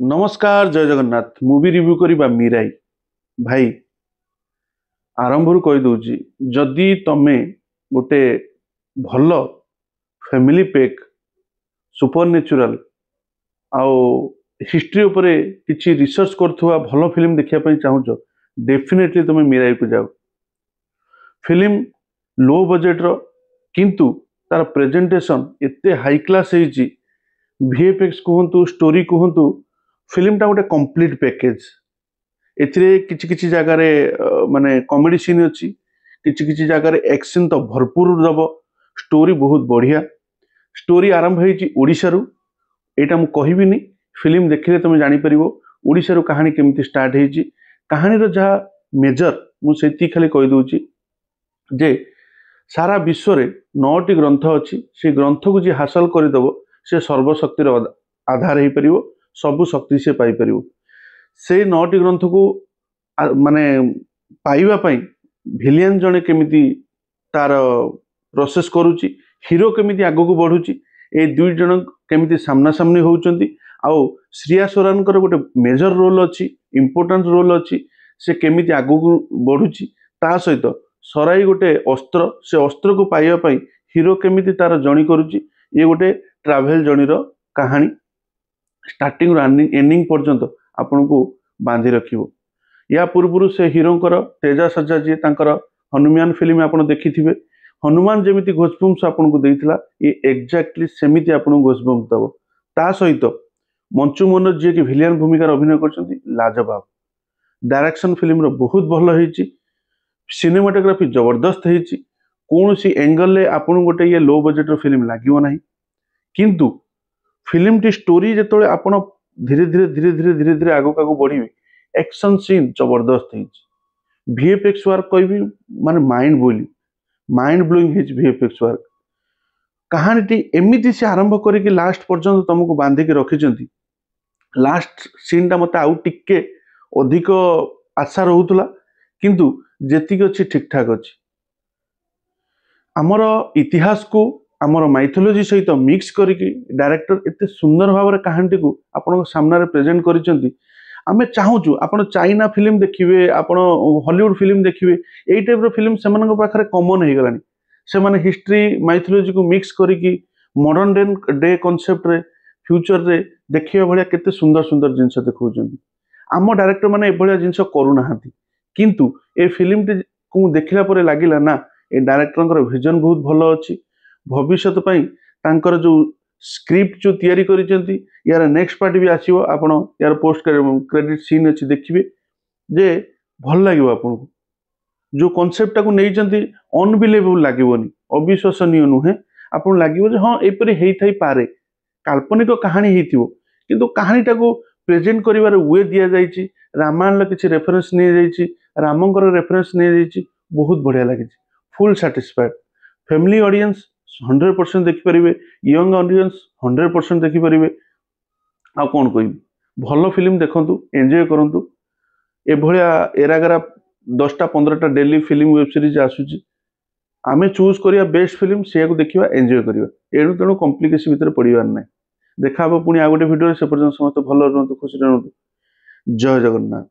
नमस्कार जय Jagannath movie review करबा मीराई भाई आरंभ कही दूची जदि तमे गोटे भल फैमिली पैक सुपर नेचुरल आउ हिस्ट्री उपरे किछि रिसर्च करथुवा भल फिल्म देखिया पई चाहूछ डेफिनेटली तमे मीराई को जाओ। फिल्म लो बजेट रो किंतु तार प्रेजेंटेशन एते हाई क्लास हेची वीएफएक्स कहंतु स्टोरी कहंतु फिल्मटा गोटे कंप्लीट पैकेज एथिरे किछि किछि जगह रे माने कॉमेडी सीन अछि किछि किछि जगह रे एक्शन तो भरपूर दब स्टोरी बहुत बढ़िया स्टोरी आरंभ हेछि ओडिसा रु एटा मु कहिबिनी फिल्म देखिले तुम जानि परिबो ओडिसा रु कहानी केमिति स्टार्ट हेछि कहानी रो जहा मेजर मु सेति खाली कहि दोछि जे सारा विश्व रे 9टी ग्रंथ अछि से ग्रंथ को जे हासिल करि दबो से सर्वशक्ति रो आधार हे परिबो सबु शक्ति से पाई परिबो से 9टी ग्रंथ को माने पाइबा पई विलियन जने केमिति तार प्रोसेस करूची हीरो केमिति आगो को बढ़ुची ए दुई जन केमिति सामना सामनी होउचंती आउ श्रिया सोरान कर गोटे मेजर रोल अछि इंपोर्टेंट रोल अछि से केमिति आगो को बढ़ुची ता सहित सराई गोटे अस्त्र से अस्त्र को पाइबा पई हीरो केमिति तार जणी करूची ये गोटे ट्रैवल जर्नी रो कहानी स्टार्टिंग एंडिंग पर्यंत आपन को बांधी रखिबो। या पूर्व से हीरोंकर तेजा सज्जा जी तांकर हनुमान फिल्म आपन देखिथिबे हनुमान जेमिति घोषबंश आपन को देइथिला ये एग्जैक्टली सेमिति आपन घोषबंश दबो ता सहित मंचू मनोज जी के विलियन भूमिका अभिनय करछंती लाजवाब डायरेक्शन फिल्म रो बहुत भलो हेची सिनेमाटोग्राफी जबरदस्त हेची कोनोसी एंगल ले आपन गोटे ये लो बजेट रो फिल्म लागिवो नाही किंतु फिल्म टी स्टोरी जेतोले आपण धीरे धीरे आगो कागो बढ़िबे एक्शन सीन जबरदस्त हेछि वीएफएक्स वर्क कहबी माने माइंड ब्लोइंग हेछि वीएफएक्स वर्क कहानी टी एमिति से आरंभ करी कि लास्ट पर्यंत तुमको बांधी के रखिचंती लास्ट सीन टा मते आउ टिके अधिक आशा रहउतला किंतु जेतिक अछि ठीक ठाक अछि हमर इतिहास को आमर माइथोलॉजी सहित मिक्स करके डायरेक्टर एते सुंदर भाव कहानी को आपण सामने प्रेजेंट करिसेंती आमे चाहूचु आपण चाइना फिल्म देखिबे आपण हॉलीवुड फिल्म देखिबे एई टाइप रो फिल्म सेमानक पाखरे कॉमन हे गलानी से माने हिस्ट्री माइथोलॉजी को मिक्स करके मॉडर्न डे कांसेप्ट रे फ्यूचर रे देखिबा भलिया केते सुंदर सुंदर जिंस देखौचंती आम डायरेक्टर माने ए भलिया जिंस करू नाहांती किंतु ए फिल्म टी को देखिला परे लागिला ना ए डायरेक्टरकर विजन बहुत भलो अछि भविष्य पाई तांकर जो स्क्रिप्ट जो तैयारी करिसेंती यार नेक्स्ट पार्ट भी आसीबो आपण यार पोस्ट क्रेडिट सीन अछि देखिबे जे भल लागिबो आपन को जो कांसेप्ट को नैचंती अनबिलीवेबल लागिबोनी अविश्वसनीय नुहे आपन लागिबो जे हां एपरि हेई थाई पारे काल्पनिक कहानी हेतिबो किंतु कहानीटा को प्रेजेंट करिवार वे दिया जाईची रामायण ल किछि रेफरेंस नै जाईची रामंकर रेफरेंस नै जाईची बहुत बढ़िया लागिची फुल सैटिस्फाइड फैमिली ऑडियंस 100% देखि परिबे यंग ऑडियंस 100% देखि परिबे आ कोन कोइ भलो फिल्म देखंतु एन्जॉय करंतु ए भलिया एरागरा 10टा 15टा डेली फिल्म वेब सीरीज आसुची आमे चूज करिया बेस्ट फिल्म से को देखिबा एन्जॉय करिबा एनु तणु कॉम्प्लिकेशन भीतर पड़िबार नै देखाबो पुनी आ गोटे वीडियो से पर्यंत समस्त भलो रहंतु खुशी रहंतु जय जगन्नाथ।